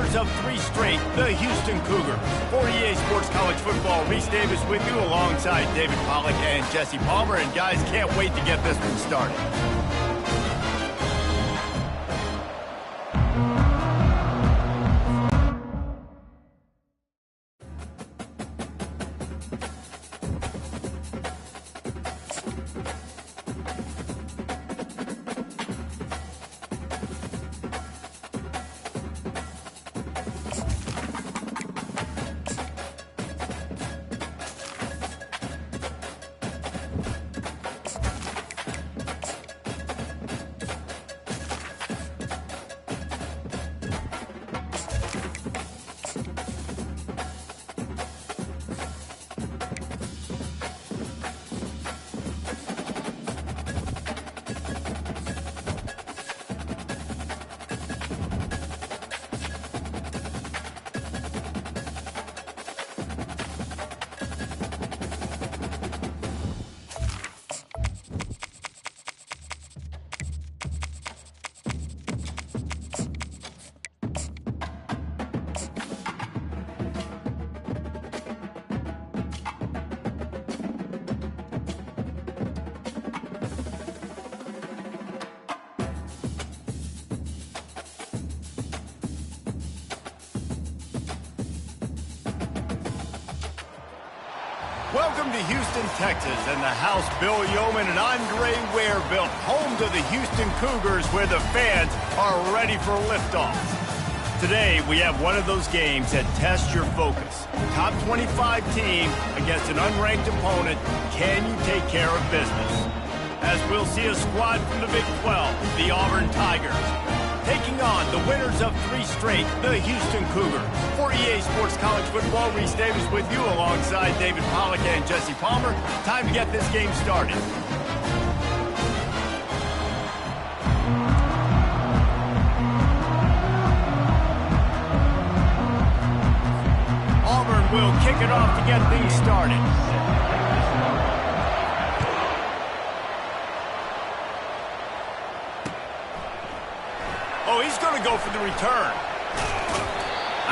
winners of 3 straight, the Houston Cougars. For EA Sports College Football, Reese Davis with you alongside David Pollack and Jesse Palmer. And guys, can't wait to get this one started. Welcome to Houston, Texas, and the house Bill Yeoman and Andre Ware built, home to the Houston Cougars, where the fans are ready for liftoff. Today, we have one of those games that tests your focus. Top 25 team against an unranked opponent. Can you take care of business? As we'll see a squad from the Big 12, the Auburn Tigers, taking on the winners of 3 straight, the Houston Cougars. For EA Sports College Football, Reese Davis with you alongside David Pollack and Jesse Palmer. Time to get this game started. Auburn will kick it off to get things started. Oh, he's going to go for the return.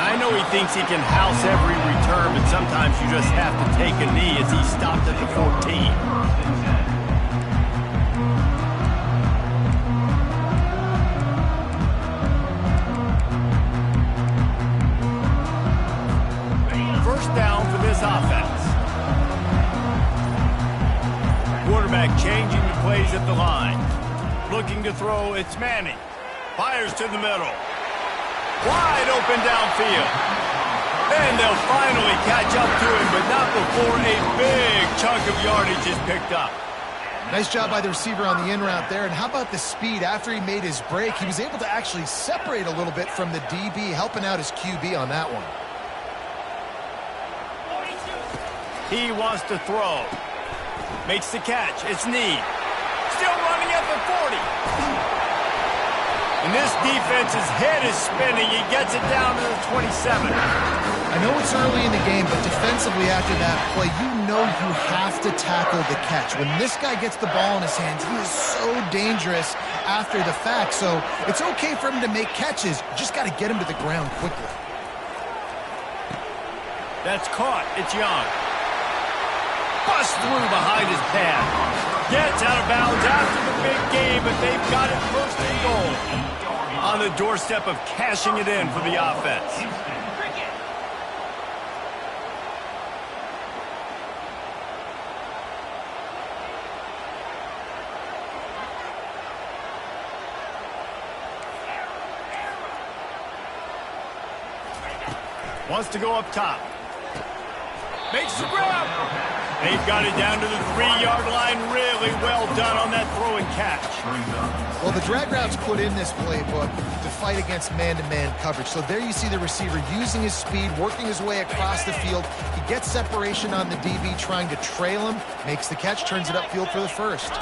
I know he thinks he can house every return, but sometimes you just have to take a knee as he stopped at the 14. First down for this offense. Quarterback changing the plays at the line. Looking to throw, it's Manning. Fires to the middle. Wide open downfield. And they'll finally catch up to him, but not before a big chunk of yardage is picked up. Nice job by the receiver on the in route there. And how about the speed after he made his break? He was able to actually separate a little bit from the DB, helping out his QB on that one. He wants to throw. Makes the catch. It's Ncaa. Still running at the 40. And this defense's head is spinning. He gets it down to the 27. I know it's early in the game, but defensively after that play, you know you have to tackle the catch. When this guy gets the ball in his hands, he is so dangerous after the fact. So it's okay for him to make catches. You just got to get him to the ground quickly. That's caught. It's Young. Bust through behind his pad. Gets out of bounds after the big game, but they've got it first and goal. On the doorstep of cashing it in for the offense. Wants to go up top. Makes the grab. They've got it down to the 3-yard line. Really well done on that throw and catch. Well, the drag route's put in this playbook to fight against man-to-man coverage. So there you see the receiver using his speed, working his way across the field. He gets separation on the DB, trying to trail him, makes the catch, turns it upfield for the first.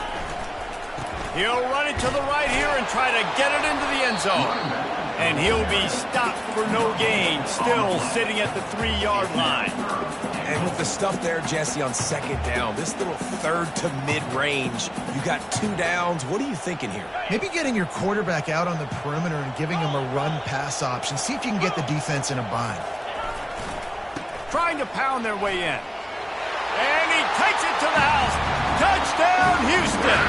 He'll run it to the right here and try to get it into the end zone. And he'll be stopped for no gain, still sitting at the 3-yard line. And with the stuff there, Jesse, on second down, this little third to mid-range, you got 2 downs. What are you thinking here? Maybe getting your quarterback out on the perimeter and giving him a run-pass option. See if you can get the defense in a bind. Trying to pound their way in. And he takes it to the house. Touchdown, Houston.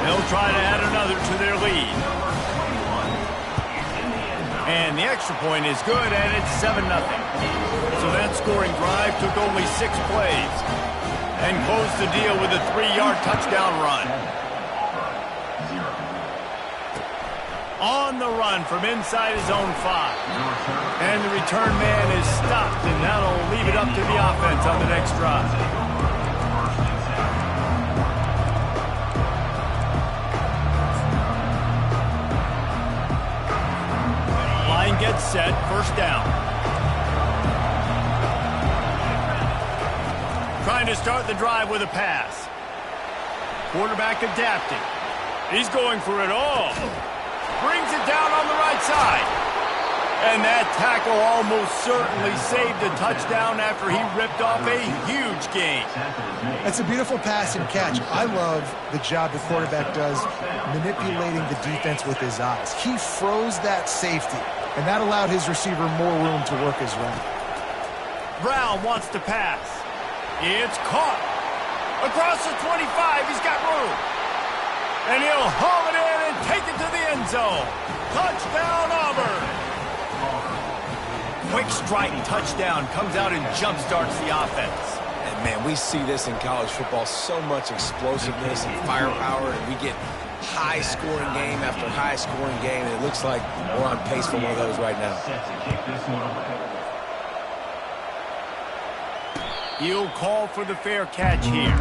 They'll try to add another to their lead. And the extra point is good, and it's 7-0. So that scoring drive took only 6 plays. And closed the deal with a 3-yard touchdown run. On the run from inside his own 5. And the return man is stopped, and that'll leave it up to the offense on the next drive. Line gets set, first down. Trying to start the drive with a pass. Quarterback adapting. He's going for it all. Brings it down on the right side. And that tackle almost certainly saved a touchdown after he ripped off a huge gain. That's a beautiful pass and catch. I love the job the quarterback does manipulating the defense with his eyes. He froze that safety, and that allowed his receiver more room to work his run. Brown wants to pass. It's caught. Across the 25, he's got room. And he'll haul it in and take it to the end zone. Touchdown, Auburn. Quick strike touchdown comes out and jumpstarts the offense. And, man, we see this in college football, so much explosiveness and firepower, and we get high-scoring game after high-scoring game, and it looks like we're on pace for one of those right now. He'll call for the fair catch here.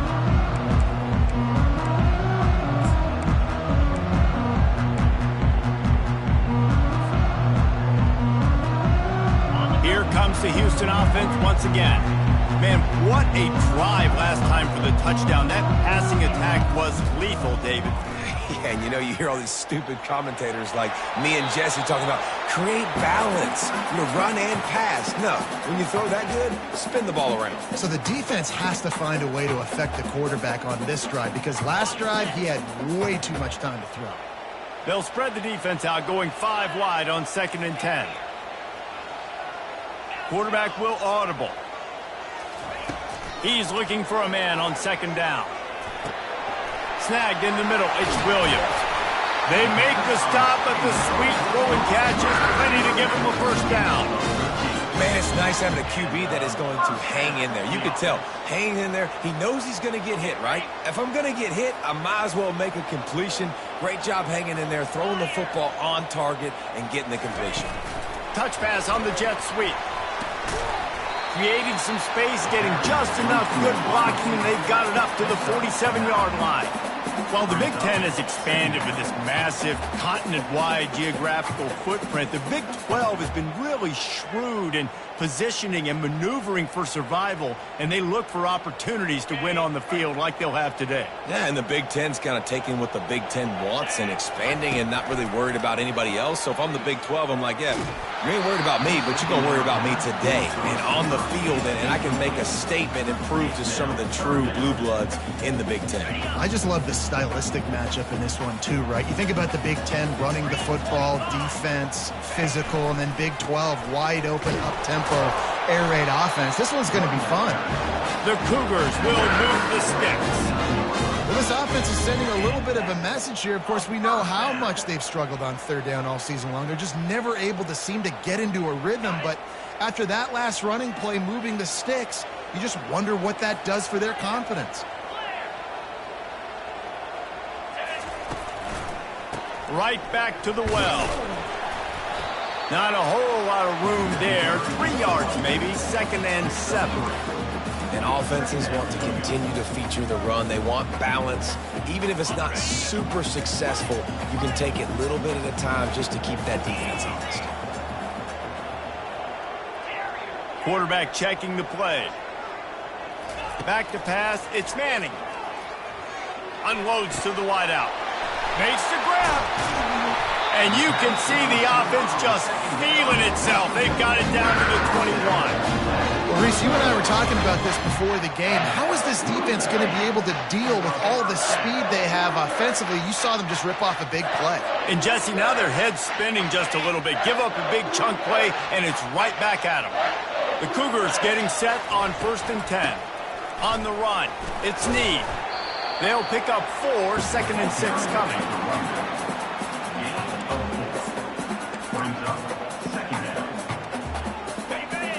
Here comes the Houston offense once again. Man, what a drive last time for the touchdown. That passing attack was lethal, David. Yeah, and you hear all these stupid commentators like me and Jesse talking about create balance, run and pass. No, when you throw that good, spin the ball around. So the defense has to find a way to affect the quarterback on this drive, because last drive he had way too much time to throw. They'll spread the defense out, going 5 wide on 2nd and 10. Quarterback will audible. He's looking for a man on 2nd down. Snagged in the middle, it's Williams. They make the stop, but the sweet throw and catch is plenty to give him a first down. Man, it's nice having a QB that is going to hang in there. You can tell, hanging in there, he knows he's going to get hit, right? If I'm going to get hit, I might as well make a completion. Great job hanging in there, throwing the football on target and getting the completion. Touch pass on the jet sweep. Creating some space, getting just enough good blocking, and they've got it up to the 47-yard line. While the Big Ten has expanded with this massive continent-wide geographical footprint, the Big 12 has been really shrewd in positioning and maneuvering for survival, and they look for opportunities to win on the field like they'll have today. Yeah, and the Big Ten's kind of taking what the Big Ten wants and expanding and not really worried about anybody else. So if I'm the Big 12, I'm like, yeah, you ain't worried about me, but you're going to worry about me today and on the field, and I can make a statement and prove to some of the true blue bloods in the Big Ten. I just love the stylistic matchup in this one too, right? You think about the Big Ten running the football, defense, physical, and then Big 12 wide open, up-tempo, air raid offense. This one's going to be fun. The Cougars will move the sticks. Well, this offense is sending a little bit of a message here. Of course, we know how much they've struggled on 3rd down all season long. They're just never able to seem to get into a rhythm, but after that last running play, moving the sticks, you just wonder what that does for their confidence. Right back to the well. Not a whole lot of room there. 3 yards maybe, 2nd and 7. And offenses want to continue to feature the run. They want balance. Even if it's not super successful, you can take it little bit at a time just to keep that defense honest. Quarterback checking the play. Back to pass, it's Manning. Unloads to the wideout. Makes the grab. And you can see the offense just feeling itself. They've got it down to the 21. Well, Reese, you and I were talking about this before the game. How is this defense going to be able to deal with all the speed they have offensively? You saw them just rip off a big play. And, Jesse, now their head's spinning just a little bit. Give up a big chunk play, and it's right back at them. The Cougars getting set on 1st and 10. On the run, it's Ncaa. They'll pick up 4, 2nd and 6 coming.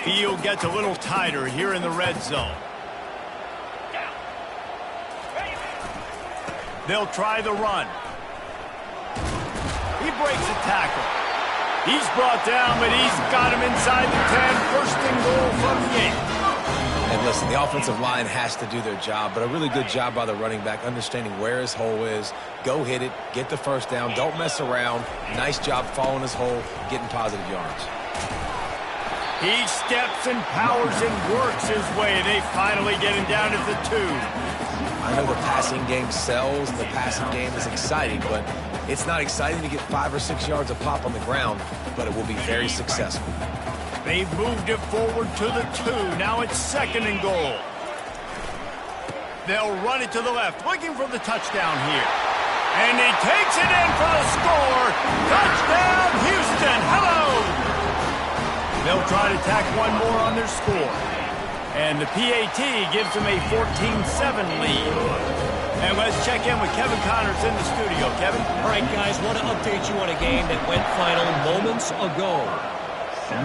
Field gets a little tighter here in the red zone. They'll try the run. He breaks a tackle. He's brought down, but he's got him inside the 10. 1st and goal from Ncaa. And listen, the offensive line has to do their job, but a really good job by the running back understanding where his hole is. Go hit it, get the 1st down, don't mess around. Nice job following his hole, getting positive yards. He steps and powers and works his way. They finally get him down to the 2. I know the passing game sells, and the passing game is exciting, but it's not exciting to get 5 or 6 yards of pop on the ground, but it will be very successful. They've moved it forward to the 2. Now it's 2nd and goal. They'll run it to the left, looking for the touchdown here. And he takes it in for the score. Touchdown, Houston. Hello! They'll try to tack one more on their score. And the PAT gives them a 14-7 lead. And let's check in with Kevin Connors in the studio. Kevin? All right, guys, want to update you on a game that went final moments ago.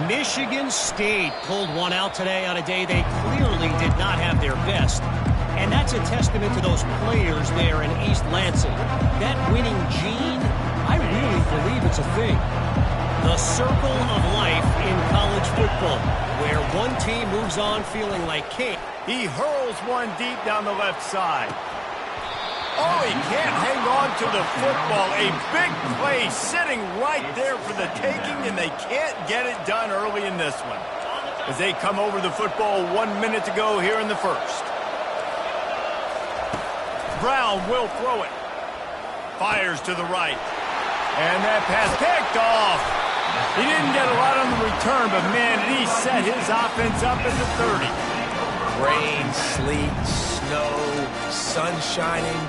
Michigan State pulled one out today on a day they clearly did not have their best. And that's a testament to those players there in East Lansing. That winning gene, I really believe it's a thing. The circle of life in college football, where one team moves on feeling like king. He hurls one deep down the left side. Oh, he can't hang on to the football. A big play sitting right there for the taking, and they can't get it done early in this one. As they come over the football 1 minute to go here in the 1st. Brown will throw it. Fires to the right. And that pass picked off. He didn't get a lot on the return, but, man, he set his offense up at the 30. Rain, sleet, snow, sun shining,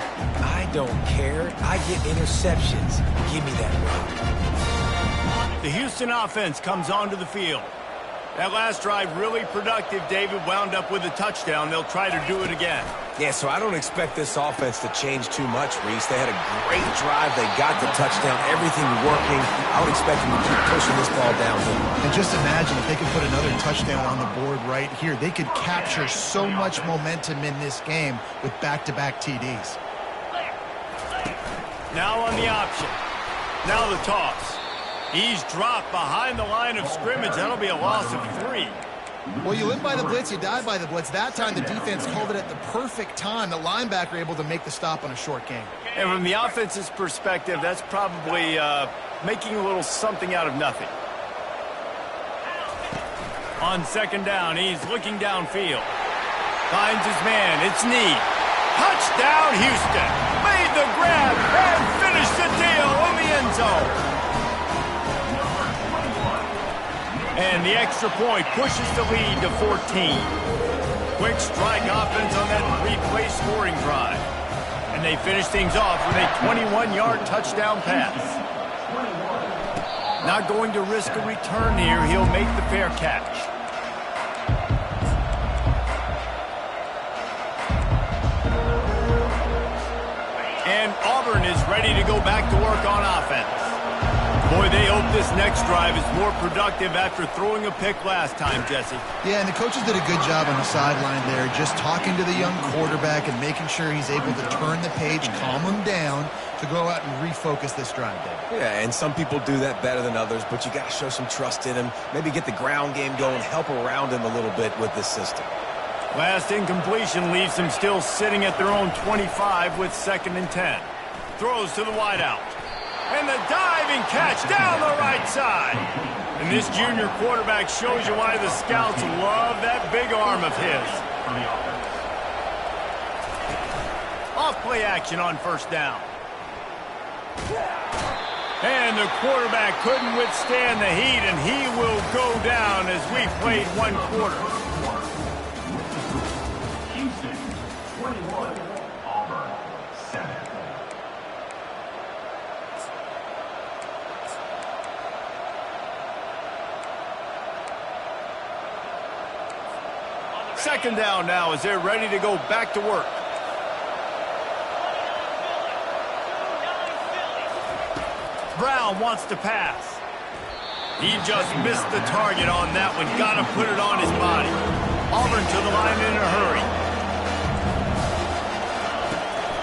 I don't care. I get interceptions. Give me that rock. The Houston offense comes onto the field. That last drive really productive. David wound up with a touchdown. They'll try to do it again. Yeah, so I don't expect this offense to change too much, Reese. They had a great drive. They got the touchdown. Everything working. I would expect them to keep pushing this ball downhill. And just imagine if they could put another touchdown on the board right here. They could capture so much momentum in this game with back-to-back TDs. Now on the option. Now the toss. He's dropped behind the line of scrimmage. That'll be a loss of 3. Well, you live by the blitz, you die by the blitz. That time the defense called it at the perfect time. The linebacker able to make the stop on a short game. And from the offense's perspective, that's probably making a little something out of nothing. On 2nd down, he's looking downfield. Finds his man. It's Ncaa. Touchdown, Houston. Made the grab and finished the deal in the end zone. And the extra point pushes the lead to 14. Quick strike offense on that 3-play scoring drive. And they finish things off with a 21-yard touchdown pass. Not going to risk a return here. He'll make the fair catch. And Auburn is ready to go back to work on offense. Boy, they hope this next drive is more productive after throwing a pick last time, Jesse. Yeah, and the coaches did a good job on the sideline there, just talking to the young quarterback and making sure he's able to turn the page, calm him down, to go out and refocus this drive, Dave. Yeah, and some people do that better than others, but you got to show some trust in him. Maybe get the ground game going, help around him a little bit with this system. Last incompletion leaves them still sitting at their own 25 with 2nd and 10. Throws to the wideout. And the diving catch down the right side. And this junior quarterback shows you why the scouts love that big arm of his. Off play action on 1st down. And the quarterback couldn't withstand the heat, and he will go down as we played one quarter. Houston, 21, Auburn, 7. Second down now as they're ready to go back to work. Brown wants to pass. He just missed the target on that one. Got to put it on his body. Auburn to the line in a hurry.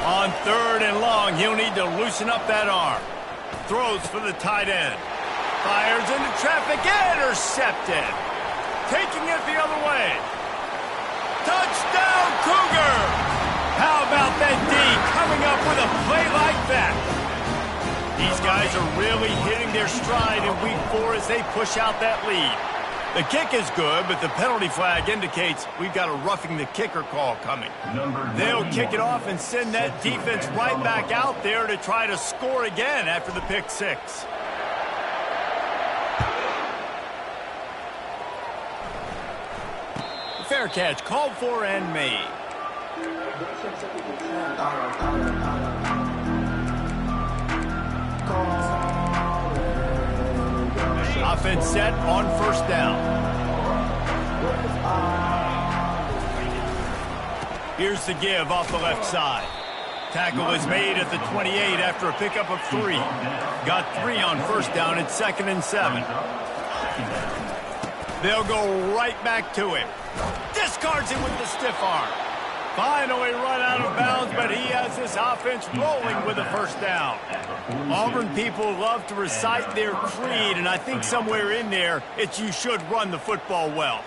On third and long, he'll need to loosen up that arm. Throws for the tight end. Fires into traffic. Intercepted. Taking it the other way. Touchdown, Cougar! How about that D coming up with a play like that? These guys are really hitting their stride in week 4 as they push out that lead. The kick is good, but the penalty flag indicates we've got a roughing the kicker call coming. They'll kick it off and send that defense right back out there to try to score again after the pick 6. Fair catch called for and made. Offense set on first down. Here's the give off the left side. Tackle is made at the 28 after a pickup of 3. Got 3 on first down at 2nd and 7. They'll go right back to him. Discards it with the stiff arm. Finally run out of bounds, but he has this offense rolling with a first down. Auburn people love to recite their creed, and I think somewhere in there, it's you should run the football well.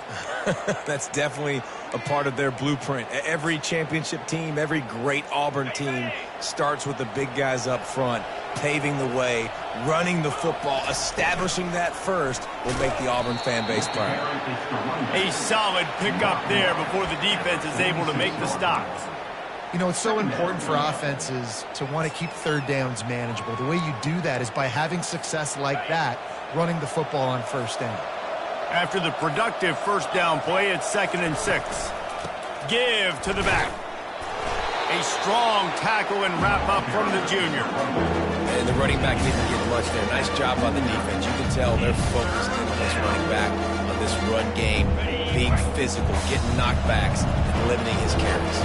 That's definitely a part of their blueprint. Every championship team, every great Auburn team starts with the big guys up front, paving the way, running the football, establishing that first will make the Auburn fan base proud. A solid pickup there before the defense is able to make the stops. You know, it's so important for offenses to want to keep third downs manageable. The way you do that is by having success like that, running the football on first down. After the productive first down play, it's 2nd and 6. Give to the back. A strong tackle and wrap up from the junior. And the running back didn't get much there. Nice job by the defense. You can tell they're focused in on this running back, on this run game, being physical, getting knockbacks, and limiting his carries.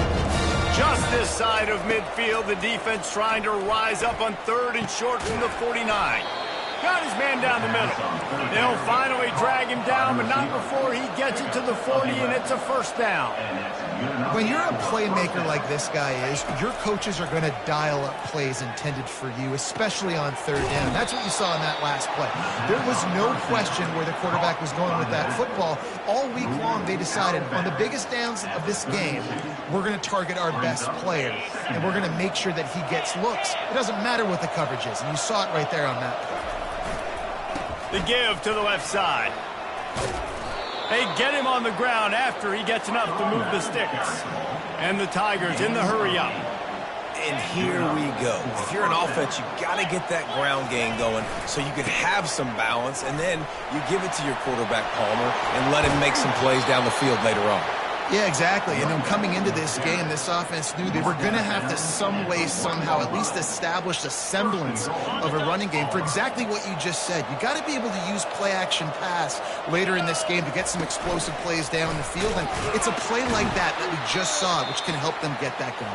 Just this side of midfield, the defense trying to rise up on 3rd and short from the 49. Got his man down the middle. They'll finally drag him down, but not before he gets it to the 40, and it's a first down. When you're a playmaker like this guy is, your coaches are going to dial up plays intended for you, especially on third down. That's what you saw in that last play. There was no question where the quarterback was going with that football. All week long, they decided on the biggest downs of this game, we're going to target our best player, and we're going to make sure that he gets looks. It doesn't matter what the coverage is, and you saw it right there on that play. The give to the left side. They get him on the ground after he gets enough to move the sticks. And the Tigers in the hurry up. And here we go. If you're an offense, you got to get that ground game going so you can have some balance, and then you give it to your quarterback, Palmer, and let him make some plays down the field later on. Yeah, exactly. And then coming into this game, this offense knew they were going to have to some way, somehow, at least establish a semblance of a running game for exactly what you just said. You got to be able to use play-action pass later in this game to get some explosive plays down the field. And it's a play like that we just saw, which can help them get that going.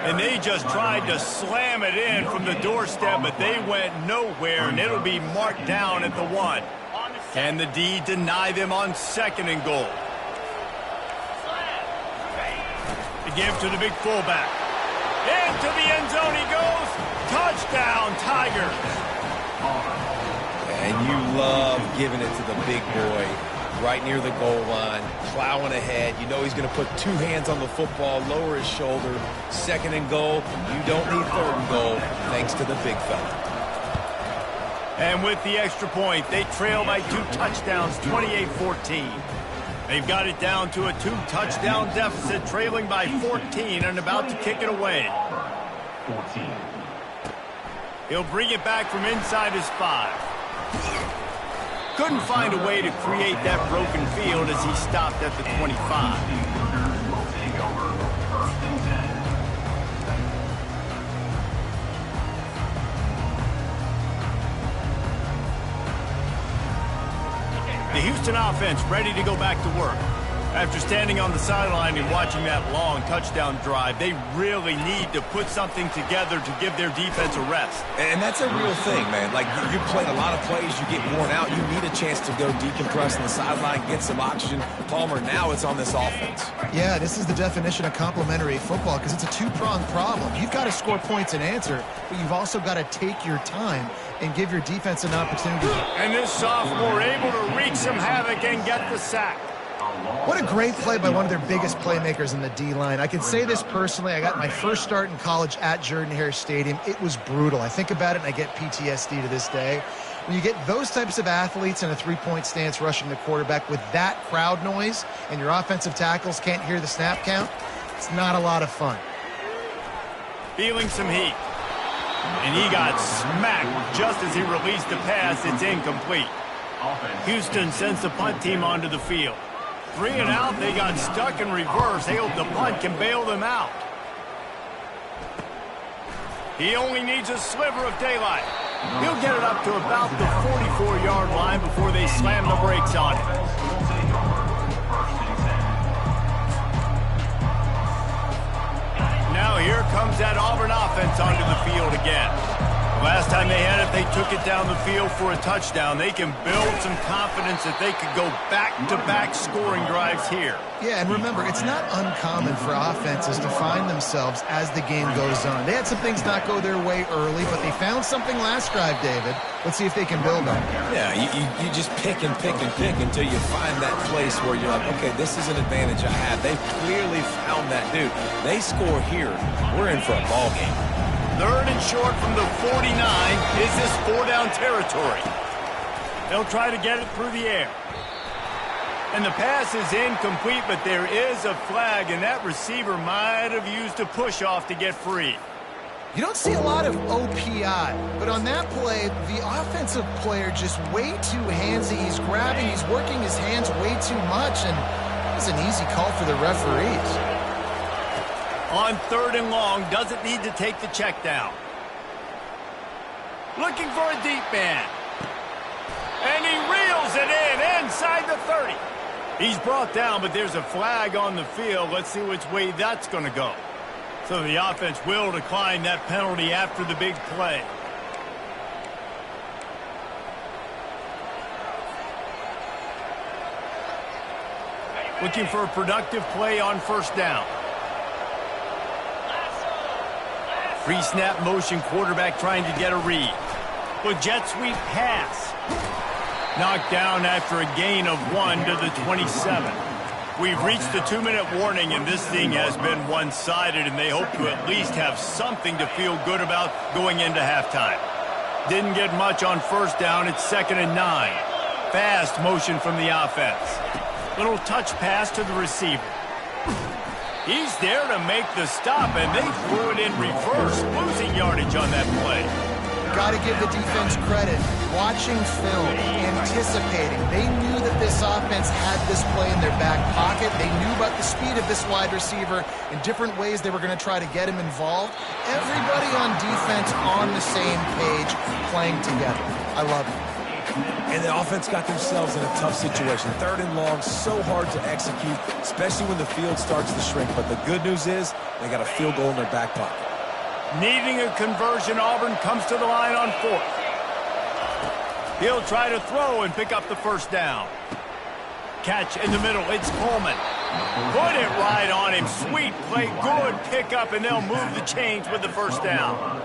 And they just tried to slam it in from the doorstep, but they went nowhere, and it'll be marked down at the 1. Can the D deny them on 2nd and goal? Give to the big fullback. Into the end zone he goes. Touchdown, Tigers. And you love giving it to the big boy right near the goal line, plowing ahead. You know he's going to put 2 hands on the football, lower his shoulder. 2nd and goal. You don't need 3rd and goal thanks to the big fella. And with the extra point, they trail by 2 touchdowns, 28-14. They've got it down to a 2-touchdown deficit, trailing by 14 and about to kick it away. He'll bring it back from inside his 5. Couldn't find a way to create that broken field as he stopped at the 25. The Houston offense ready to go back to work. After standing on the sideline and watching that long touchdown drive, they really need to put something together to give their defense a rest. And that's a real thing, man. Like, you played a lot of plays, you get worn out, you need a chance to go decompress on the sideline, get some oxygen. Palmer, now it's on this offense. Yeah, this is the definition of complementary football because it's a two-pronged problem. You've got to score points and answer, but you've also got to take your time and give your defense an opportunity. And this sophomore able to wreak some havoc and get the sack. What a great play by one of their biggest playmakers in the D-line. I can say this personally. I got my first start in college at Jordan-Hare Stadium. It was brutal. I think about it and I get PTSD to this day. When you get those types of athletes in a three-point stance rushing the quarterback with that crowd noise and your offensive tackles can't hear the snap count, it's not a lot of fun. Feeling some heat. And he got smacked just as he released the pass. It's incomplete. Houston sends the punt team onto the field. 3 and out, they got stuck in reverse. They hope the punt can bail them out. He only needs a sliver of daylight. He'll get it up to about the 44-yard line before they slam the brakes on it. Now here comes that Auburn offense onto the field again. Last time they had it, they took it down the field for a touchdown. They can build some confidence that they could go back-to-back scoring drives here. Yeah, and remember, it's not uncommon for offenses to find themselves as the game goes on. They had some things not go their way early, but they found something last drive, David. Let's see if they can build on it. Yeah, you just pick and pick and pick until you find that place where you're like, okay, this is an advantage I have. They've clearly found that, dude. They score here, we're in for a ball game. 3rd and short from the 49. Is this 4-down territory? They'll try to get it through the air. And the pass is incomplete, but there is a flag, and that receiver might have used a push-off to get free. You don't see a lot of OPI, but on that play, the offensive player just way too handsy. He's grabbing, he's working his hands way too much, and it's an easy call for the referees. On 3rd and long, doesn't need to take the check down. Looking for a deep man. And he reels it in inside the 30. He's brought down, but there's a flag on the field. Let's see which way that's going to go. So the offense will decline that penalty after the big play. Looking for a productive play on 1st down. Pre-snap motion, quarterback trying to get a read. With jet sweep pass. Knocked down after a gain of 1 to the 27. We've reached the 2-minute warning, and this thing has been one-sided, and they hope to at least have something to feel good about going into halftime. Didn't get much on 1st down. It's 2nd and 9. Fast motion from the offense. Little touch pass to the receiver. He's there to make the stop, and they threw it in reverse, losing yardage on that play. Got to give the defense credit. Watching film, anticipating. They knew that this offense had this play in their back pocket. They knew about the speed of this wide receiver and different ways they were going to try to get him involved. Everybody on defense on the same page, playing together. I love it. And the offense got themselves in a tough situation. 3rd and long, so hard to execute, especially when the field starts to shrink. But the good news is they got a field goal in their back pocket. Needing a conversion, Auburn comes to the line on 4th. He'll try to throw and pick up the 1st down. Catch in the middle, it's Coleman. Put it right on him, sweet play, good pickup, and they'll move the chains with the 1st down.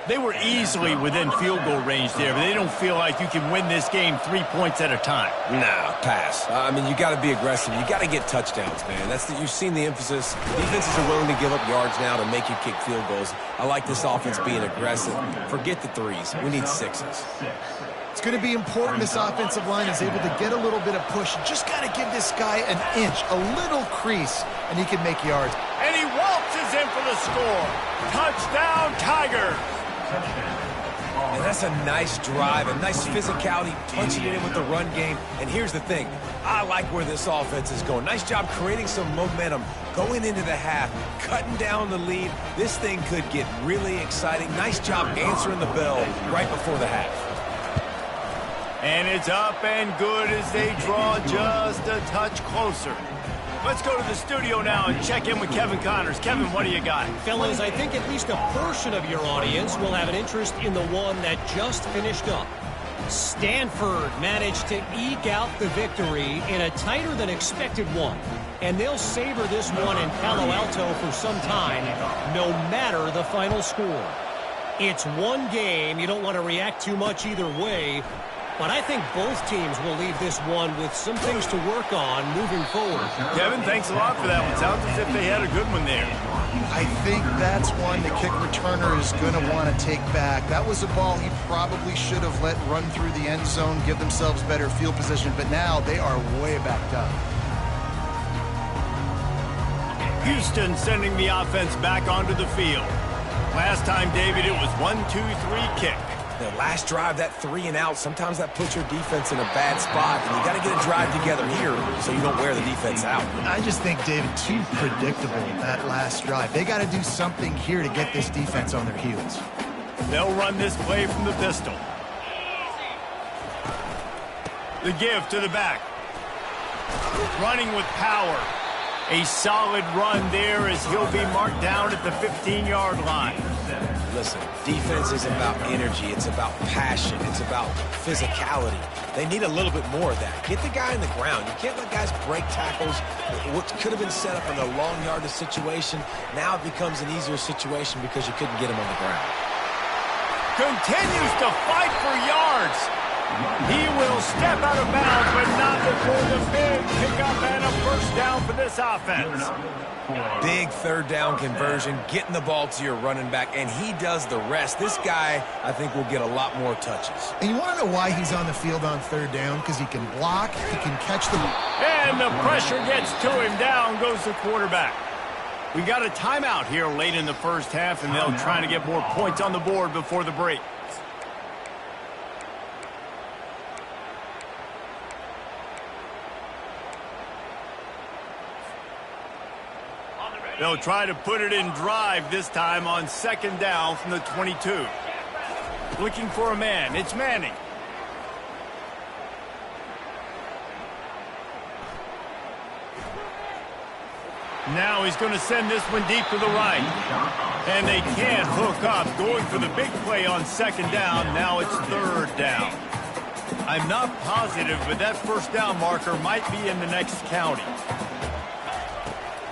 They were easily within field goal range there, but they don't feel like you can win this game 3 points at a time. Nah, pass. I mean, you got to be aggressive. You got to get touchdowns, man. You've seen the emphasis. Defenses are willing to give up yards now to make you kick field goals. I like this offense being aggressive. Forget the 3s. We need 6s. It's going to be important this offensive line is able to get a little bit of push. You just got to give this guy an inch, a little crease, and he can make yards. And he waltzes in for the score. Touchdown, Tigers. And that's a nice drive, a nice physicality, punching it in with the run game. And here's the thing. I like where this offense is going. Nice job creating some momentum, going into the half, cutting down the lead. This thing could get really exciting. Nice job answering the bell right before the half. And it's up and good as they draw just a touch closer. Let's go to the studio now and check in with Kevin Connors. Kevin, what do you got? Fellas, I think at least a portion of your audience will have an interest in the one that just finished up. Stanford managed to eke out the victory in a tighter than expected one. And they'll savor this one in Palo Alto for some time, no matter the final score. It's one game. You don't want to react too much either way. But I think both teams will leave this one with some things to work on moving forward. Kevin, thanks a lot for that one. Sounds as if they had a good one there. I think that's one the kick returner is going to want to take back. That was a ball he probably should have let run through the end zone, give themselves better field position, but now they are way backed up. Houston sending the offense back onto the field. Last time, David, it was 1-2-3 kick. The last drive, that 3 and out, sometimes that puts your defense in a bad spot, and you got to get a drive together here so you don't wear the defense out. I just think, David, too predictable, that last drive. They got to do something here to get this defense on their heels. They'll run this play from the pistol. The give to the back. Running with power. A solid run there as he'll be marked down at the 15-yard line. Listen, defense is about energy. It's about passion. It's about physicality. They need a little bit more of that. Get the guy in the ground. You can't let guys break tackles. What could have been set up in a long yardage situation, now it becomes an easier situation because you couldn't get him on the ground. Continues to fight for yards. He will step out of bounds, but not before the big pickup and a first down for this offense. Big third down conversion, getting the ball to your running back, and he does the rest. This guy, I think, will get a lot more touches. And you want to know why he's on the field on third down? Because he can block, he can catch the ball. And the pressure gets to him. Down goes the quarterback. We got a timeout here late in the first half, and they'll try to get more points on the board before the break. They'll try to put it in drive this time on second down from the 22. Looking for a man. It's Manning. Now he's going to send this one deep to the right. And they can't hook up. Going for the big play on second down. Now it's third down. I'm not positive, but that first down marker might be in the next county.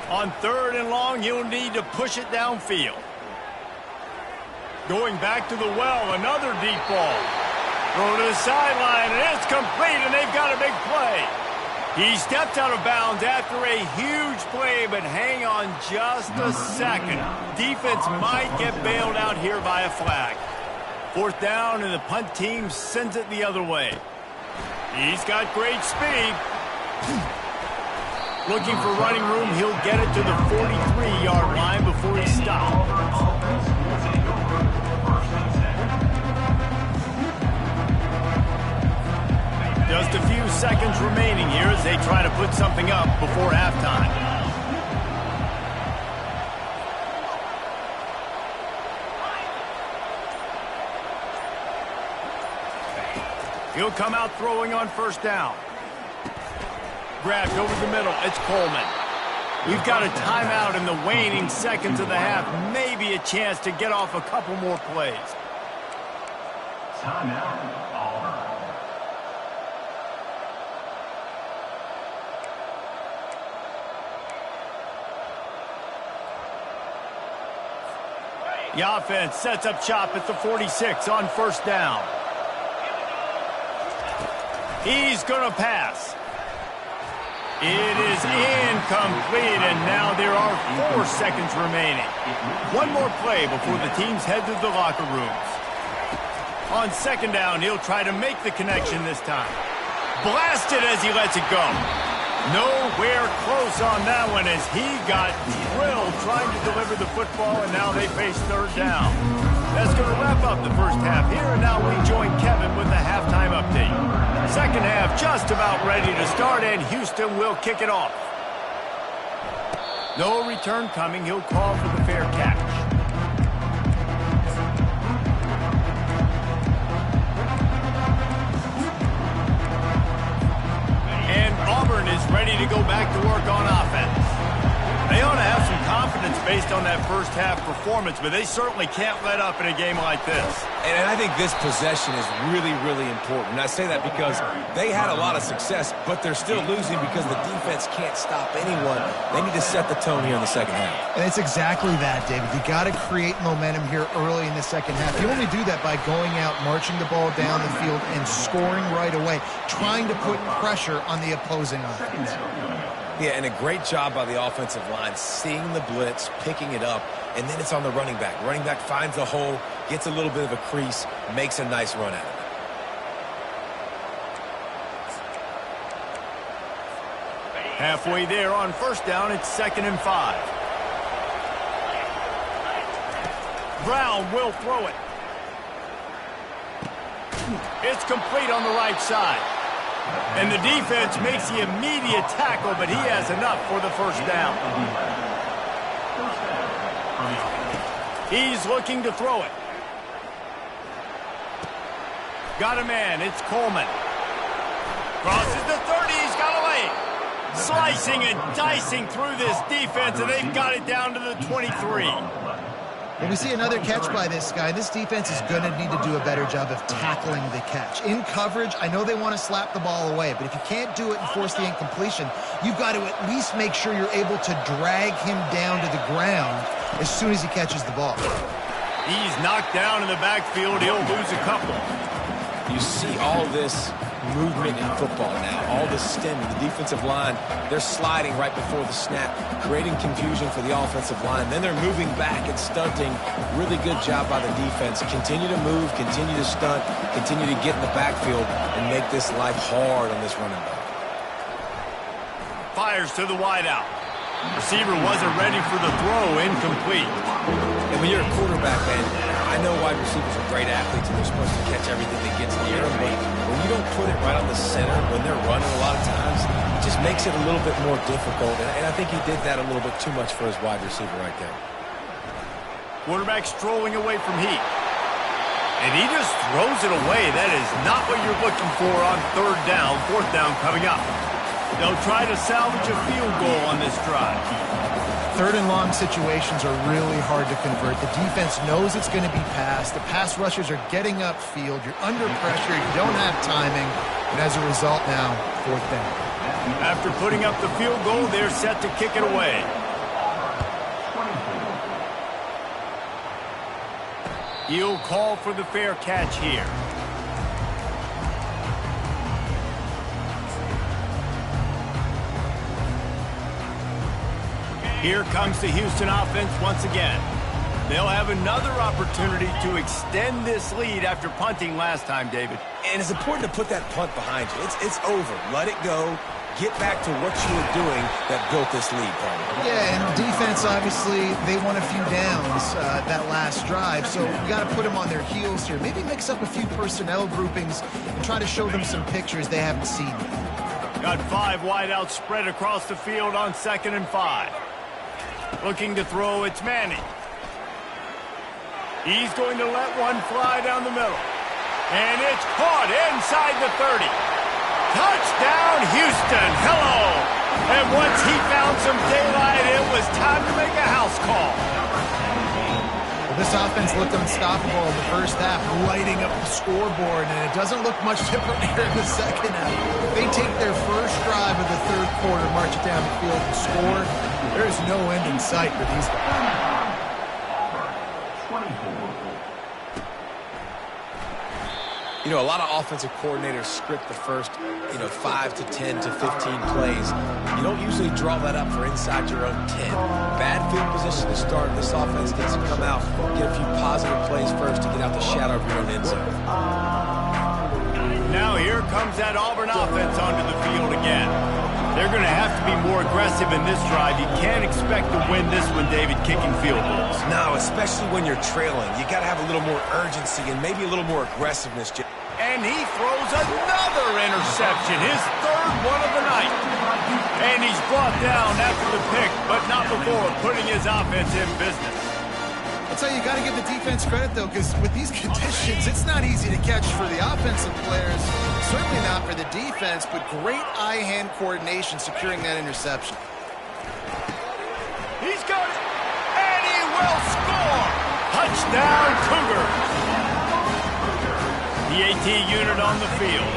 On third and long, he'll need to push it downfield. Going back to the well, another deep ball. Throw to the sideline, and it's complete, and they've got a big play. He stepped out of bounds after a huge play, but hang on just a second. Defense might get bailed out here by a flag. Fourth down, and the punt team sends it the other way. He's got great speed. Looking for running room, he'll get it to the 43-yard line before he stops. Just a few seconds remaining here as they try to put something up before halftime. He'll come out throwing on first down. Grabbed over the middle. It's Coleman. We've got a timeout in the waning seconds of the half. Maybe a chance to get off a couple more plays. Timeout, Auburn. The offense sets up shop at the 46 on first down. He's going to pass. It is incomplete, and now there are 4 seconds remaining. One more play before the teams head to the locker rooms. On second down, he'll try to make the connection this time. Blasted as he lets it go. Nowhere close on that one as he got drilled trying to deliver the football, and now they face third down. That's going to wrap up the first half here, and now we join Kevin with the halftime update. Second half just about ready to start, and Houston will kick it off. No return coming. He'll call for the fair catch. And Auburn is ready to go back to work on offense. They ought to have some confidence based on that first half performance, but they certainly can't let up in a game like this. And I think this possession is really, really important. And I say that because they had a lot of success, but they're still losing because the defense can't stop anyone. They need to set the tone here in the second half. And it's exactly that, David. You got to create momentum here early in the second half. You only do that by going out, marching the ball down the field, and scoring right away, trying to put pressure on the opposing offense. Yeah, and a great job by the offensive line, seeing the blitz, picking it up, and then it's on the running back. Running back finds a hole, gets a little bit of a crease, makes a nice run at it. Halfway there on first down, it's 2nd and 5. Brown will throw it. It's complete on the right side. And the defense makes the immediate tackle, but he has enough for the first down. He's looking to throw it. Got a man. It's Coleman. Crosses the 30. He's got a lane. Slicing and dicing through this defense, and they've got it down to the 23. And we see another catch by this guy. This defense is going to need to do a better job of tackling the catch. In coverage, I know they want to slap the ball away, but if you can't do it and force the incompletion, you've got to at least make sure you're able to drag him down to the ground as soon as he catches the ball. He's knocked down in the backfield. He'll lose a couple. You see all this movement in football now, all the stemming, the defensive line, they're sliding right before the snap, creating confusion for the offensive line. Then they're moving back and stunting. Really good job by the defense. Continue to move, continue to stunt, continue to get in the backfield and make this life hard on this running back. Fires to the wideout. Receiver wasn't ready for the throw, incomplete. And when you're a quarterback, man, I know wide receivers are great athletes and they're supposed to catch everything that gets near them, but when you don't put it right on the center, when they're running a lot of times, it just makes it a little bit more difficult. And I think he did that a little bit too much for his wide receiver right there. Quarterback strolling away from heat. And he just throws it away. That is not what you're looking for on 3rd down, 4th down coming up. They'll try to salvage a field goal on this drive. 3rd and long situations are really hard to convert. The defense knows it's going to be passed. The pass rushers are getting upfield. You're under pressure. You don't have timing. And as a result now, 4th down. After putting up the field goal, they're set to kick it away. He'll call for the fair catch here. Here comes the Houston offense once again. They'll have another opportunity to extend this lead after punting last time, David. And it's important to put that punt behind you. It's over. Let it go. Get back to what you were doing that built this lead, probably. Yeah, and defense, obviously, they won a few downs that last drive, so you got to put them on their heels here. Maybe mix up a few personnel groupings and try to show them some pictures they haven't seen yet. Got 5 wideouts spread across the field on 2nd and 5. Looking to throw, it's Manning. He's going to let one fly down the middle. And it's caught inside the 30. Touchdown, Houston. Hello. And once he found some daylight, it was time to make a house call. Well, this offense looked unstoppable in the first half, lighting up the scoreboard, and it doesn't look much different here in the second half. They take their first drive of the 3rd quarter, march it down the field, and score. There is no end in sight for these guys. You know, a lot of offensive coordinators script the first, 5 to 10 to 15 plays. You don't usually draw that up for inside your own 10. Bad field position to start. This offense needs to come out, get a few positive plays first to get out the shadow of your own end zone. Now here comes that Auburn offense onto the field again. They're They're going to have to be more aggressive in this drive. You can't expect to win this one, David, kicking field goals. No, especially when you're trailing. You got to have a little more urgency and maybe a little more aggressiveness. And he throws another interception, his third one of the night. And he's brought down after the pick, but not before putting his offense in business. I'll tell you, you got to give the defense credit, though, because with these conditions, it's not easy to catch for the offensive players. Certainly not for the defense, but great eye-hand coordination securing that interception. He's got it, and he will score! Touchdown, Cougars! The AT unit on the field.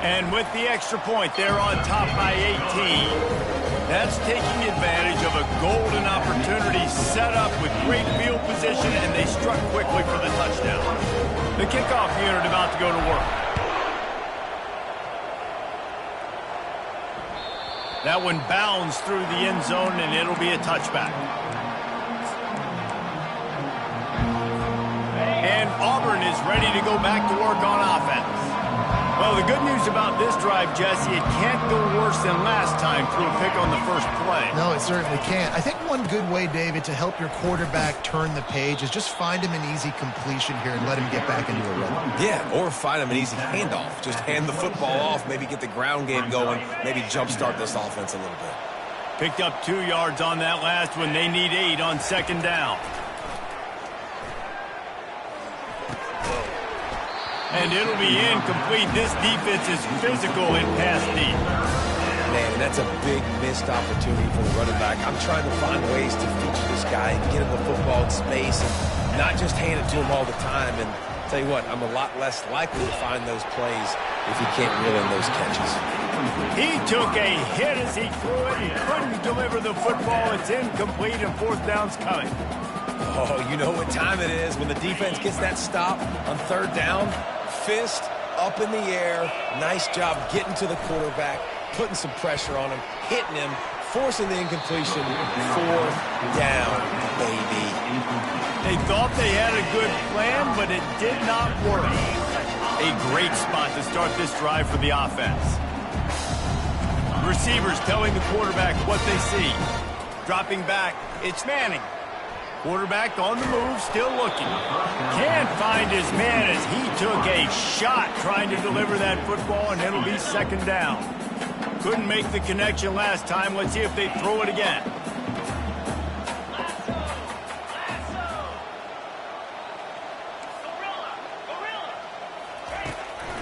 And with the extra point, they're on top by 18. That's taking advantage of a golden opportunity set up with great field position, and they struck quickly for the touchdown. The kickoff unit about to go to work. That one bounds through the end zone, and it'll be a touchback. And Auburn is ready to go back to work on offense. Well, the good news about this drive, Jesse, it can't go worse than last time through a pick on the first play. No, it certainly can't. I think one good way, David, to help your quarterback turn the page is just find him an easy completion here and let him get back into a rhythm. Yeah, or find him an easy handoff. Just hand the football off, maybe get the ground game going, maybe jumpstart this offense a little bit. Picked up 2 yards on that last one. They need 8 on second down. And it'll be incomplete. This defense is physical in pass deep. Man, that's a big missed opportunity for the running back. I'm trying to find ways to feature this guy and get him the football in space and not just hand it to him all the time. And tell you what, I'm a lot less likely to find those plays if he can't reel in those catches. He took a hit as he threw it. He couldn't deliver the football. It's incomplete, and fourth down's coming. Oh, you know what time it is when the defense gets that stop on third down. Fist up in the air. Nice job getting to the quarterback, putting some pressure on him, hitting him, forcing the incompletion. Fourth down, baby. They thought they had a good plan, but it did not work. A great spot to start this drive for the offense. Receivers telling the quarterback what they see. Dropping back, it's Manning. Quarterback on the move, still looking. Can't find his man as he took a shot trying to deliver that football, and it'll be second down. Couldn't make the connection last time. Let's see if they throw it again.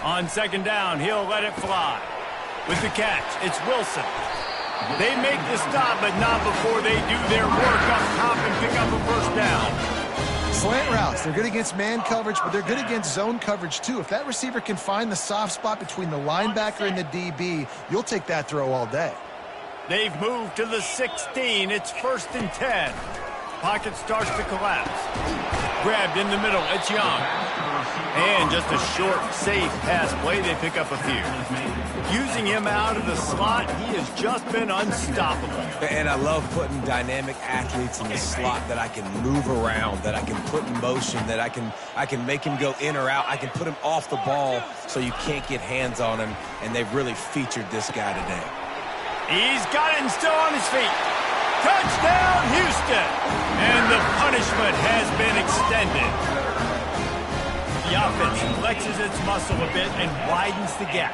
On second down, he'll let it fly. With the catch, it's Wilson. They make the stop, but not before they do their work up top and pick up a first down. Slant routes, they're good against man coverage, but they're good against zone coverage too. If that receiver can find the soft spot between the linebacker and the DB, you'll take that throw all day. They've moved to the 16. It's 1st and 10. Pocket starts to collapse. Grabbed in the middle. It's Young. And just a short, safe pass play. They pick up a few. Using him out of the slot, he has just been unstoppable. And I love putting dynamic athletes in the slot that I can move around, that I can put in motion, that I can make him go in or out. I can put him off the ball so you can't get hands on him, and they've really featured this guy today. He's got it and still on his feet. Touchdown, Houston! And the punishment has been extended. The offense flexes its muscle a bit and widens the gap.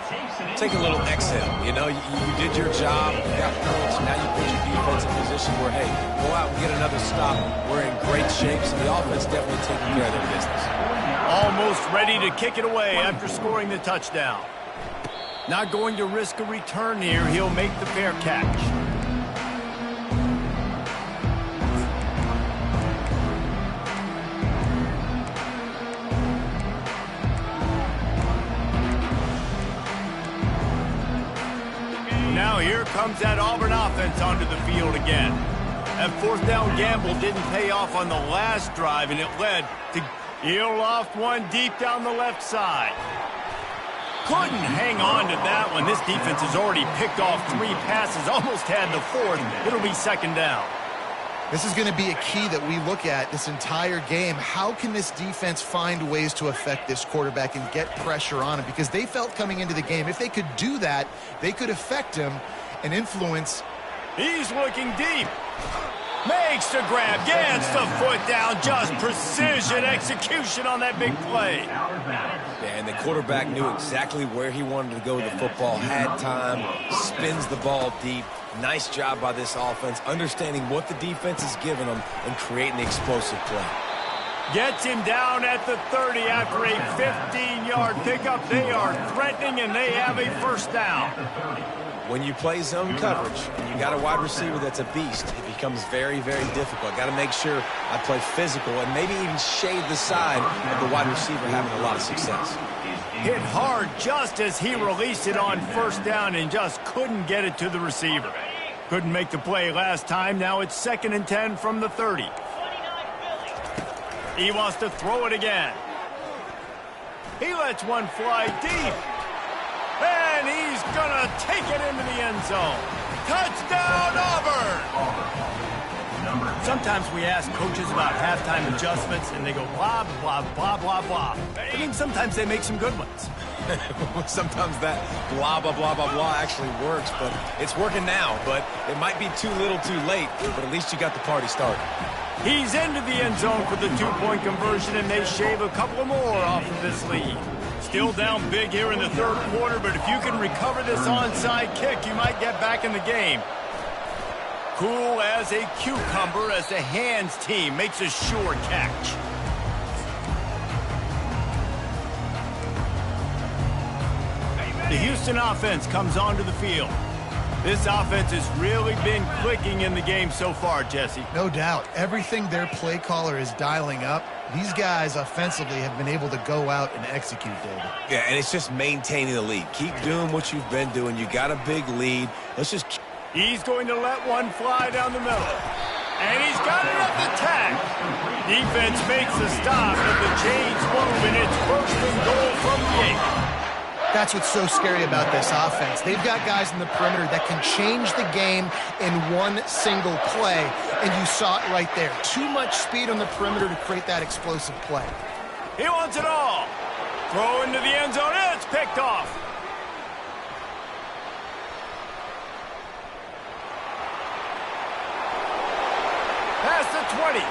Take a little exhale. You know, you did your job. You got points. Now you put your defense in position where, hey, go out and get another stop. We're in great shape, so the offense definitely taking care of their business. Almost ready to kick it away after scoring the touchdown. Not going to risk a return here. He'll make the fair catch. Now here comes that Auburn offense onto the field again. That fourth down gamble didn't pay off on the last drive, and it led to loft one deep down the left side. Couldn't hang on to that one. This defense has already picked off 3 passes, almost had the 4th. It'll be second down. This is going to be a key that we look at this entire game. How can this defense find ways to affect this quarterback and get pressure on him? Because they felt coming into the game, if they could do that, they could affect him and influence. He's looking deep. Makes the grab, gets the foot down, just precision execution on that big play. Yeah, and the quarterback knew exactly where he wanted to go with the football, had time, spins the ball deep. Nice job by this offense, understanding what the defense is giving them and creating the explosive play. Gets him down at the 30 after a 15-yard pickup. They are threatening, and they have a first down. When you play zone coverage and you got a wide receiver that's a beast, it becomes very, very difficult. Got to make sure I play physical and maybe even shade the side of the wide receiver having a lot of success. Hit hard just as he released it on first down and just couldn't get it to the receiver. Couldn't make the play last time. Now it's 2nd and 10 from the 30. He wants to throw it again. He lets one fly deep. And he's going to take it into the end zone. Touchdown, Auburn! Sometimes we ask coaches about halftime adjustments, and they go blah, blah, blah, blah, blah. I mean, sometimes they make some good ones. Sometimes that blah, blah, blah, blah, blah actually works, but it's working now. But it might be too little too late, but at least you got the party started. He's into the end zone for the two-point conversion, and they shave a couple more off of this lead. Still down big here in the third quarter, but if you can recover this onside kick, you might get back in the game. Cool as a cucumber as the hands team makes a sure catch. The Houston offense comes onto the field. This offense has really been clicking in the game so far, Jesse. No doubt. Everything their play caller is dialing up, these guys offensively have been able to go out and execute, David. Yeah, and it's just maintaining the lead. Keep doing what you've been doing. You got a big lead. Let's just... He's going to let one fly down the middle. And he's got it up the tag. Defense makes the stop, and the chains move, and it's 1st and goal from the 8. That's what's so scary about this offense. They've got guys in the perimeter that can change the game in one single play, and you saw it right there. Too much speed on the perimeter to create that explosive play. He wants it all. Throw into the end zone, and it's picked off. Past the 20.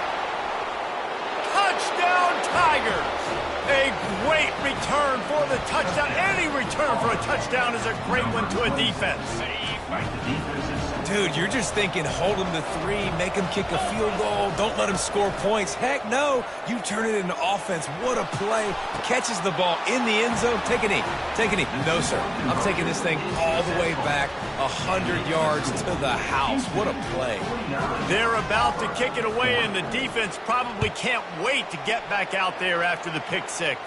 Touchdown, Tigers. A great return for the touchdown. Any return for a touchdown is a great one to a defense. Dude, you're just thinking, hold him to 3, make him kick a field goal, don't let him score points. Heck no, you turn it into offense. What a play. Catches the ball in the end zone. Take a knee. Take a knee. No, sir. I'm taking this thing all the way back 100 yards to the house. What a play. They're about to kick it away, and the defense probably can't wait to get back out there after the pick 6.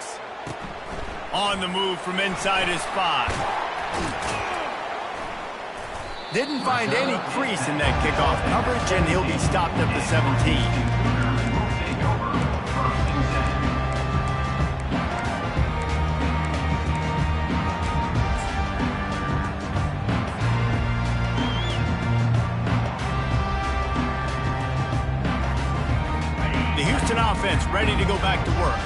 On the move from inside his 5. Didn't find any crease in that kickoff coverage, and he'll be stopped at the 17. The Houston offense ready to go back to work.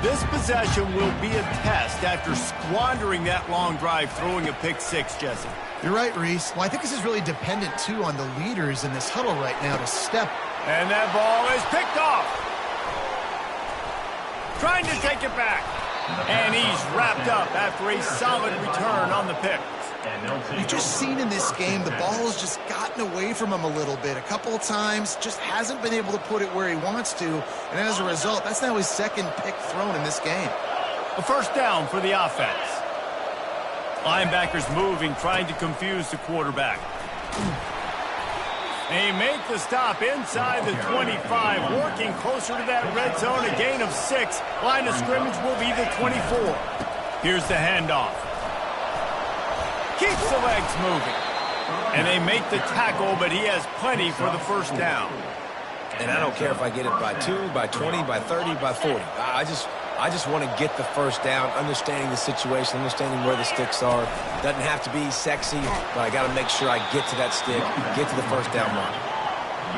This possession will be a test after squandering that long drive throwing a pick 6, Jesse. You're right, Reese. Well, I think this is really dependent, too, on the leaders in this huddle right now to step. And that ball is picked off. Trying to take it back. And he's wrapped up after a solid return on the pick. You've just seen in this game the ball has just gotten away from him a little bit. A couple of times, just hasn't been able to put it where he wants to. And as a result, that's now his 2nd pick thrown in this game. A first down for the offense. Linebackers moving, trying to confuse the quarterback. They make the stop inside the 25, working closer to that red zone, a gain of 6. Line of scrimmage will be the 24. Here's the handoff. Keeps the legs moving. And they make the tackle, but he has plenty for the first down. And I don't care if I get it by 2, by 20, by 30, by 40. I just want to get the first down, understanding the situation, understanding where the sticks are. Doesn't have to be sexy, but I got to make sure I get to that stick, get to the first down mark.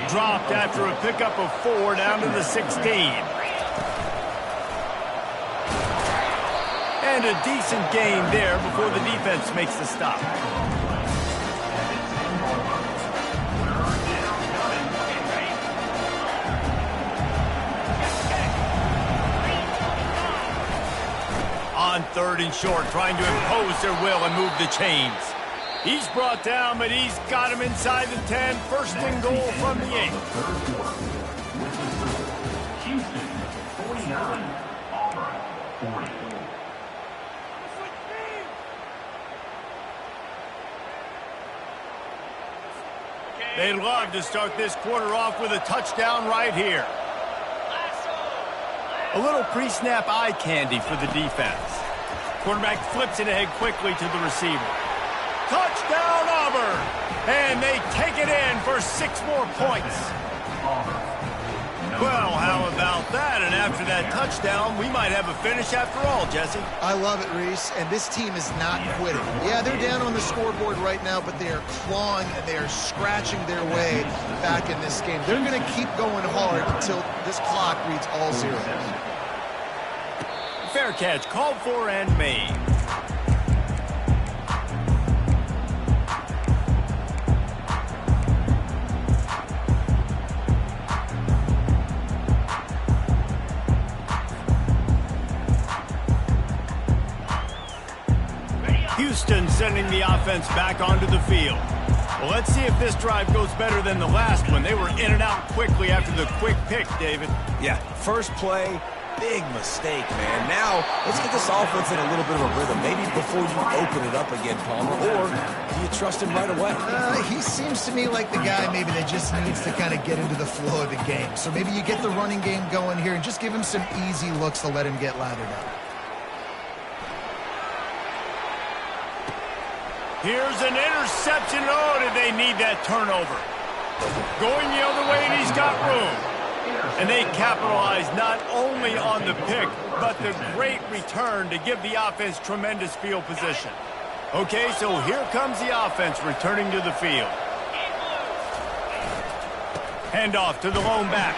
Dropped after a pickup of 4 down to the 16. And a decent gain there before the defense makes the stop. On 3rd and short, trying to impose their will and move the chains. He's brought down, but he's got him inside the 10. First and goal from the 8. Houston 49, Auburn 40. They'd love to start this quarter off with a touchdown right here. A little pre-snap eye candy for the defense. Quarterback flips it ahead quickly to the receiver. Touchdown, Auburn! And they take it in for 6 more points. Well, how about that? And after that touchdown, we might have a finish after all, Jesse. I love it, Reese, and this team is not quitting. Yeah, they're down on the scoreboard right now, but they are clawing and they are scratching their way back in this game. They're going to keep going hard until this clock reads all zeros. Fair catch, called for and made. Houston sending the offense back onto the field. Well, let's see if this drive goes better than the last one. They were in and out quickly after the quick pick, David. Yeah, first play, big mistake, man. Now, let's get this offense in a little bit of a rhythm. Maybe before you open it up again, Palmer, or do you trust him right away? He seems to me like the guy maybe that just needs to kind of get into the flow of the game. So maybe you get the running game going here and just give him some easy looks to let him get lathered up. Here's an interception. Oh, did they need that turnover? Going the other way, and he's got room. And they capitalize not only on the pick, but the great return to give the offense tremendous field position. Okay, so here comes the offense returning to the field. Handoff to the lone back.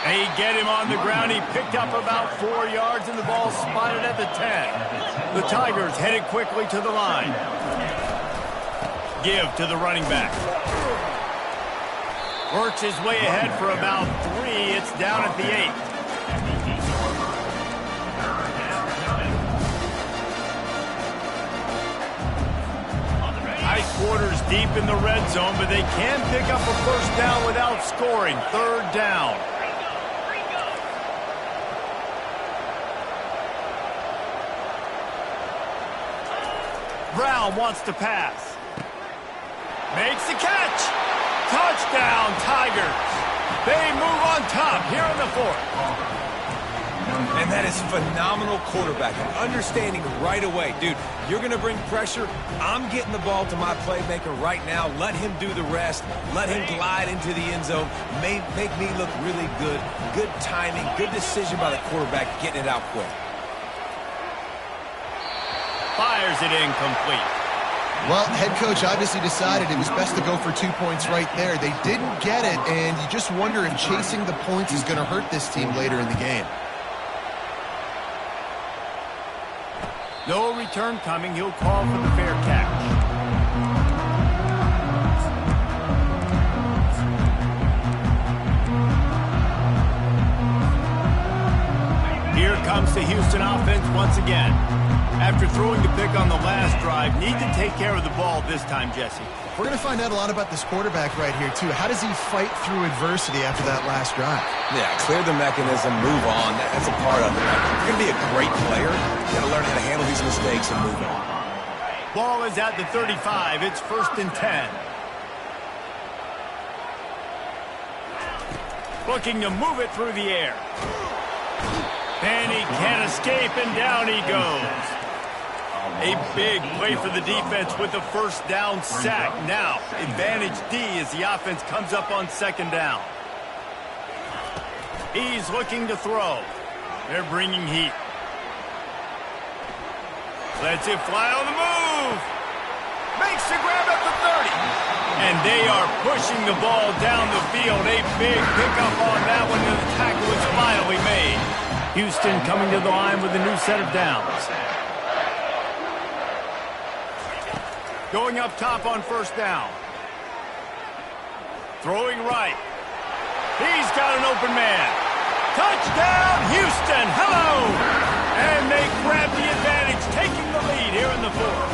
They get him on the ground. He picked up about 4 yards, and the ball spotted at the 10. The Tigers headed quickly to the line. Give to the running back. Works his way ahead for about 3. It's down at the 8. High quarters deep in the red zone, but they can pick up a first down without scoring. 3rd down. Brown wants to pass. Makes the catch. Touchdown, Tigers. They move on top here in the 4th. And that is phenomenal quarterbacking. Understanding right away. Dude, you're going to bring pressure. I'm getting the ball to my playmaker right now. Let him do the rest. Let him glide into the end zone. Make me look really good. Good timing. Good decision by the quarterback getting it out quick. Fires it incomplete. Well, head coach obviously decided it was best to go for 2 points right there. They didn't get it, and you just wonder if chasing the points is going to hurt this team later in the game. No return coming. He'll call for the fair catch. Here comes the Houston offense once again. After throwing the pick on the last drive, need to take care of the ball this time, Jesse. We're going to find out a lot about this quarterback right here, too. How does he fight through adversity after that last drive? Yeah, clear the mechanism, move on. That's a part of it. You're going to be a great player. You got to learn how to handle these mistakes and move on. Ball is at the 35. It's 1st and 10. Looking to move it through the air. And he can't escape, and down he goes. A big play for the defense with the first down sack. Now, advantage D as the offense comes up on 2nd down. He's looking to throw. They're bringing heat. Lets it fly on the move. Makes the grab at the 30. And they are pushing the ball down the field. A big pickup on that one, and the tackle is finally made. Houston coming to the line with a new set of downs. Going up top on first down. Throwing right. He's got an open man. Touchdown, Houston. Hello. And they grab the advantage, taking the lead here in the fourth.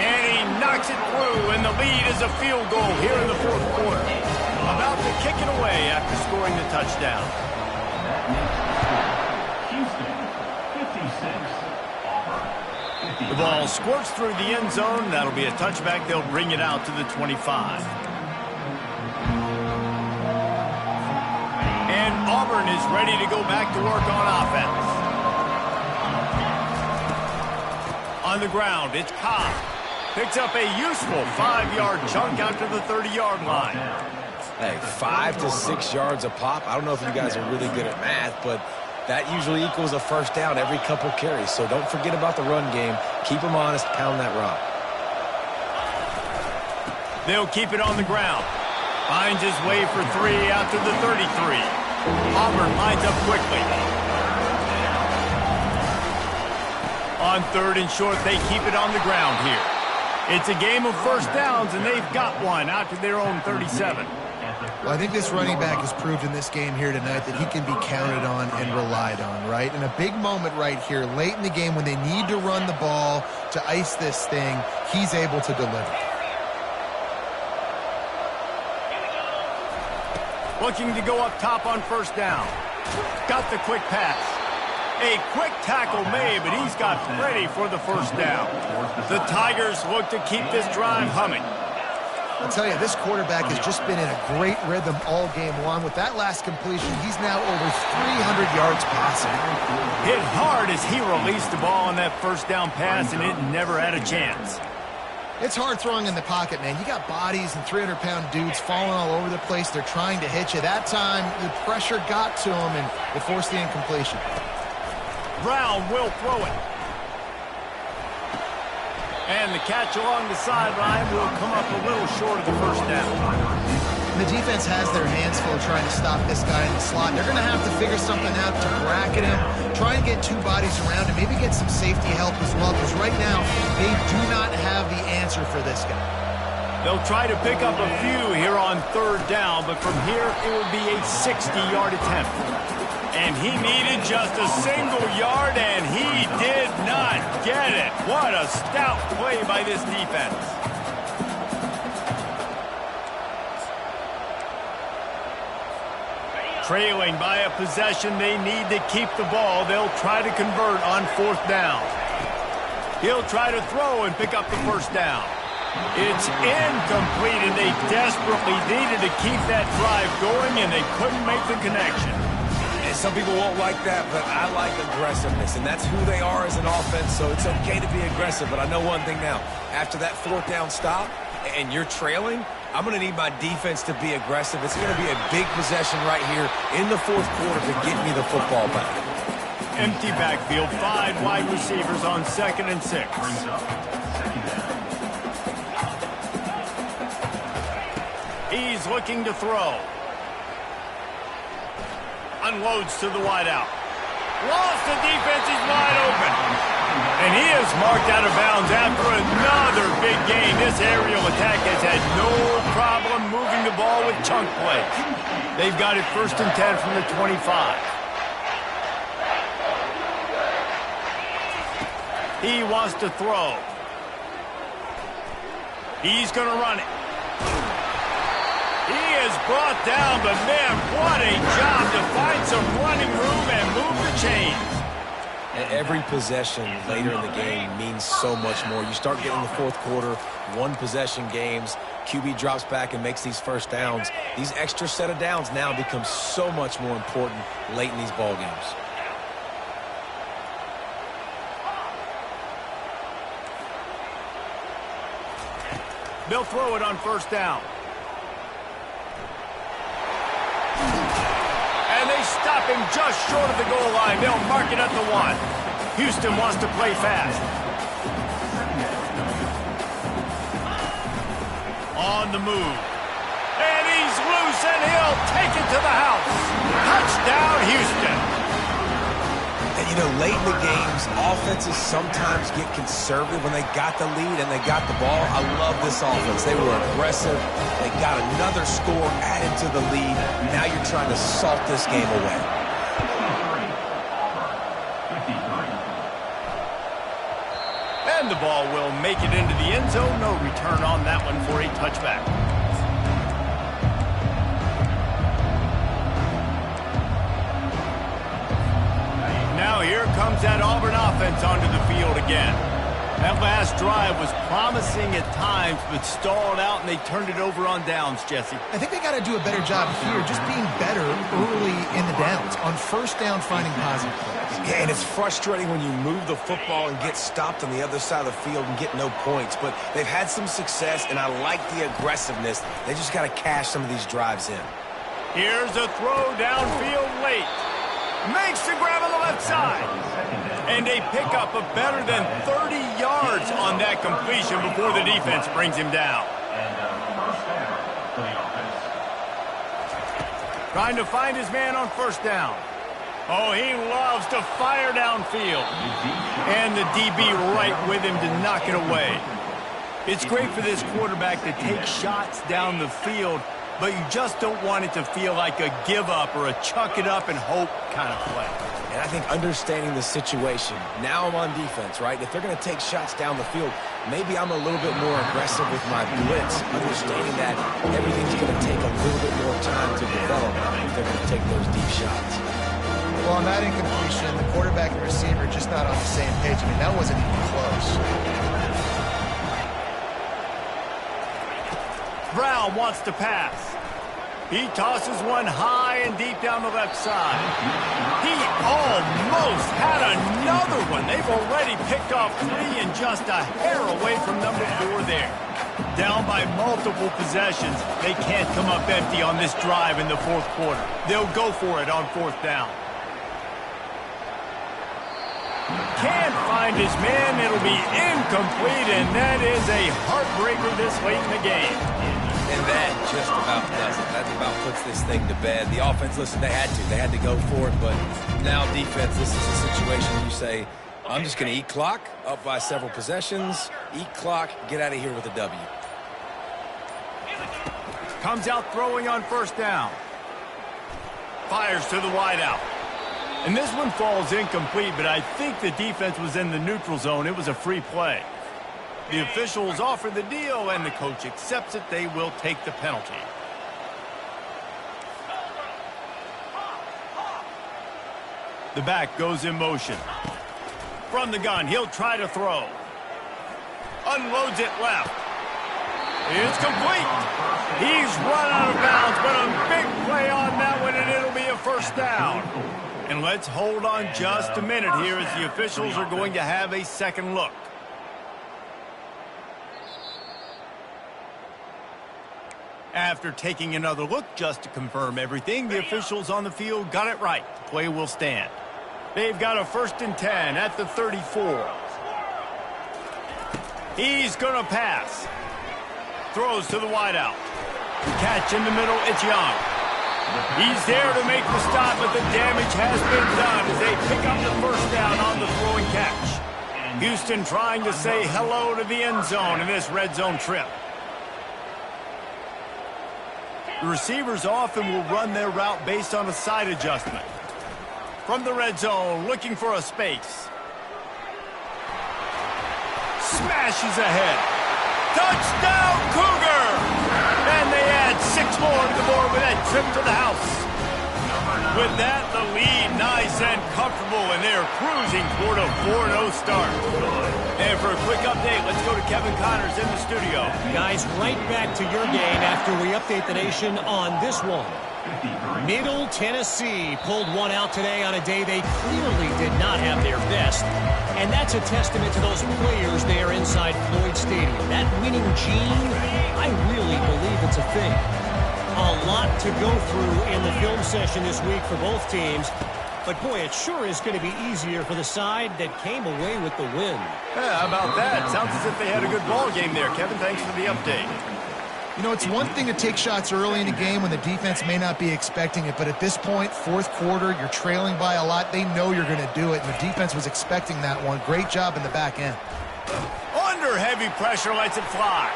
And he knocks it through, and the lead is a field goal here in the fourth quarter. About to kick it away after scoring the touchdown. Houston, 56. The ball squirts through the end zone. That'll be a touchback. They'll bring it out to the 25. And Auburn is ready to go back to work on offense. On the ground, it's Ncaa. Picks up a useful 5-yard chunk out to the 30-yard line. Hey, 5 to 6 yards a pop. I don't know if you guys are really good at math, but that usually equals a first down every couple carries. So don't forget about the run game. Keep them honest. Pound that rock. They'll keep it on the ground. Finds his way for 3 out to the 33. Auburn lines up quickly. On 3rd and short, they keep it on the ground here. It's a game of first downs, and they've got one out to their own 37. Well, I think this running back has proved in this game here tonight that he can be counted on and relied on, right? In a big moment right here, late in the game when they need to run the ball to ice this thing, he's able to deliver. Looking to go up top on first down. Got the quick pass. A quick tackle made, but he's got ready for the first down. The Tigers look to keep this drive humming. I'll tell you, this quarterback has just been in a great rhythm all game long. With that last completion, he's now over 300 yards passing. Hit hard as he released the ball on that first down pass, and it never had a chance. It's hard throwing in the pocket, man. You got bodies and 300-pound dudes falling all over the place. They're trying to hit you. That time, the pressure got to him, and it forced the incompletion. Brown will throw it. And the catch along the sideline will come up a little short of the first down. The defense has their hands full trying to stop this guy in the slot. They're going to have to figure something out to bracket him, try and get 2 bodies around him, maybe get some safety help as well, because right now they do not have the answer for this guy. They'll try to pick up a few here on 3rd down, but from here it will be a 60-yard attempt. And he needed just a single yard, and he did not get it. What a stout play by this defense. Trailing by a possession, they need to keep the ball. They'll try to convert on 4th down. He'll try to throw and pick up the first down. It's incomplete, and they desperately needed to keep that drive going, and they couldn't make the connection. Some people won't like that, but I like aggressiveness, and that's who they are as an offense, so it's okay to be aggressive. But I know one thing now. After that 4th down stop and you're trailing, I'm going to need my defense to be aggressive. It's going to be a big possession right here in the 4th quarter to get me the football back. Empty backfield, 5 wide receivers on 2nd and 6. He's looking to throw. Unloads to the wideout. Lost the defense, he's wide open. And he is marked out of bounds after another big gain. This aerial attack has had no problem moving the ball with chunk plays. They've got it 1st and 10 from the 25. He wants to throw. He's going to run it. He is brought down, but man, what a job to find some running room and move the chains. Every possession later in the game means so much more. You start getting the 4th quarter, 1-possession games, QB drops back and makes these first downs. These extra set of downs now become so much more important late in these ball games. They'll throw it on 1st down. And they stop him just short of the goal line. They'll mark it at the 1. Houston wants to play fast. On the move. And he's loose, and he'll take it to the house. Touchdown, Houston. And, you know, late in the games, offenses sometimes get conservative when they got the lead and they got the ball. I love this offense. They were aggressive. They got another score added to the lead. Now you're trying to salt this game away. And the ball will make it into the end zone. No return on that one for a touchback. Now here comes that Auburn offense onto the field again. That last drive was promising at times, but stalled out, and they turned it over on downs, Jesse. I think they got to do a better job here, just being better early in the downs. On first down, finding positive plays. Yeah, and it's frustrating when you move the football and get stopped on the other side of the field and get no points. But they've had some success, and I like the aggressiveness. They just got to cash some of these drives in. Here's a throw downfield late. Makes the grab on the left side. And a pickup of better than 30 yards on that completion before the defense brings him down. Trying to find his man on first down. Oh, he loves to fire downfield. And the DB right with him to knock it away. It's great for this quarterback to take shots down the field, but you just don't want it to feel like a give-up or a chuck-it-up and hope kind of play. And I think understanding the situation, now I'm on defense, right? If they're going to take shots down the field, maybe I'm a little bit more aggressive with my blitz, understanding that everything's going to take a little bit more time to develop if they're going to take those deep shots. Well, on that incompletion, the quarterback and receiver just not on the same page. I mean, that wasn't even close. Brown wants to pass. He tosses one high and deep down the left side. He almost had another one. They've already picked off 3 and just a hair away from number 4 there. Down by multiple possessions. They can't come up empty on this drive in the fourth quarter. They'll go for it on fourth down. Can't find his man. It'll be incomplete, and that is a heartbreaker this late in the game. And that just about does it. That about puts this thing to bed. The offense, listen, they had to go for it, but now defense, this is a situation you say, I'm just going to eat clock, up by several possessions, eat clock, get out of here with a W. Comes out throwing on first down. Fires to the wideout. And this one falls incomplete, but I think the defense was in the neutral zone. It was a free play. The officials offer the deal, and the coach accepts it. They will take the penalty. The back goes in motion. From the gun, he'll try to throw. Unloads it left. It's complete. He's run out of bounds, but a big play on that one, and it'll be a first down. And let's hold on just a minute here as the officials are going to have a second look. After taking another look just to confirm everything, the officials on the field got it right. The play will stand. They've got a 1st and 10 at the 34. He's going to pass. Throws to the wideout. Catch in the middle, it's Young. He's there to make the stop, but the damage has been done as they pick up the first down on the throwing catch. Houston trying to say hello to the end zone in this red zone trip. The receivers often will run their route based on a side adjustment. From the red zone, looking for a space. Smashes ahead. Touchdown, Cougar! And they add 6 more to the board with that trip to the house. With that, the lead nice and comfortable, and they're cruising toward a 4-0 start. And for a quick update, let's go to Kevin Connors in the studio. Guys, right back to your game after we update the nation on this one. Middle Tennessee pulled one out today on a day they clearly did not have their best. And that's a testament to those players there inside Floyd Stadium. That winning gene, I really believe it's a thing. A lot to go through in the film session this week for both teams. But, boy, it sure is going to be easier for the side that came away with the win. Yeah, how about that? Sounds as if they had a good ball game there. Kevin, thanks for the update. You know, it's one thing to take shots early in the game when the defense may not be expecting it, but at this point, fourth quarter, you're trailing by a lot. They know you're going to do it, and the defense was expecting that one. Great job in the back end. Under heavy pressure, lets it fly.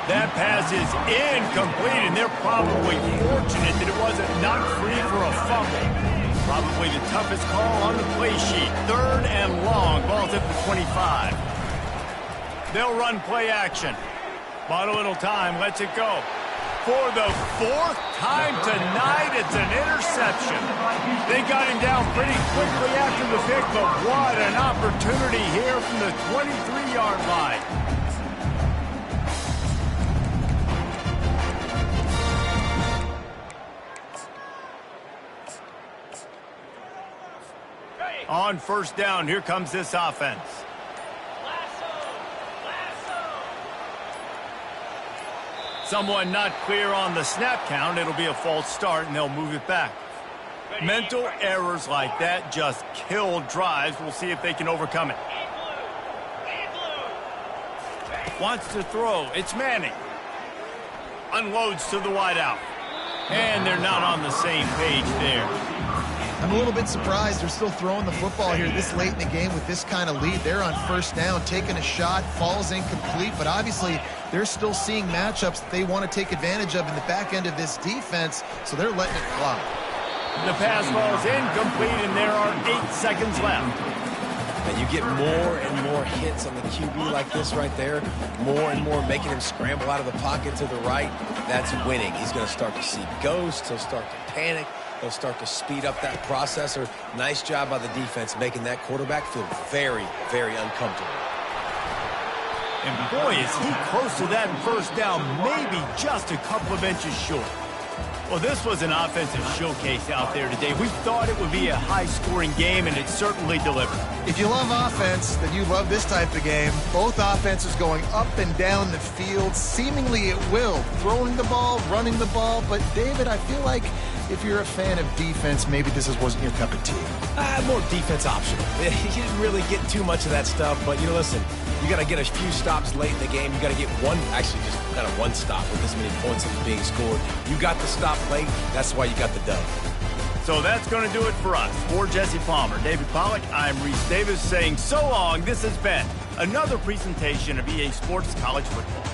That pass is incomplete, and they're probably fortunate that it wasn't knocked free for a fumble. Probably the toughest call on the play sheet. 3rd and long. Ball's at the 25. They'll run play action. Bought a little time, lets it go. For the 4th time tonight, it's an interception. They got him down pretty quickly after the pick, but what an opportunity here from the 23-yard line. On 1st down, here comes this offense. Someone not clear on the snap count. It'll be a false start, and they'll move it back. Mental errors like that just kill drives. We'll see if they can overcome it. Wants to throw. It's Manning. Unloads to the wideout. And they're not on the same page there. I'm a little bit surprised they're still throwing the football here this late in the game with this kind of lead. They're on 1st down, taking a shot, falls incomplete, but obviously they're still seeing matchups that they want to take advantage of in the back end of this defense, so they're letting it fly. The pass falls incomplete, and there are 8 seconds left. And you get more and more hits on the QB like this right there, more and more making him scramble out of the pocket to the right. That's winning. He's going to start to see ghosts. He'll start to panic. He'll start to speed up that processor. Nice job by the defense making that quarterback feel very, very uncomfortable. And boy, is he close to that 1st down, maybe just a couple of inches short. Well, this was an offensive showcase out there today. We thought it would be a high-scoring game, and it certainly delivered. If you love offense, then you love this type of game. Both offenses going up and down the field, seemingly at will. Throwing the ball, running the ball. But, David, I feel like if you're a fan of defense, maybe this wasn't your cup of tea. More defense optional. You didn't really get too much of that stuff, but, listen, you got to get a few stops late in the game. You got to get actually just kind of one stop with this many points that was being scored. You got the stop late. That's why you got the dub. So that's going to do it for us. For Jesse Palmer, David Pollack, I'm Reese Davis saying so long. This has been another presentation of EA Sports College Football.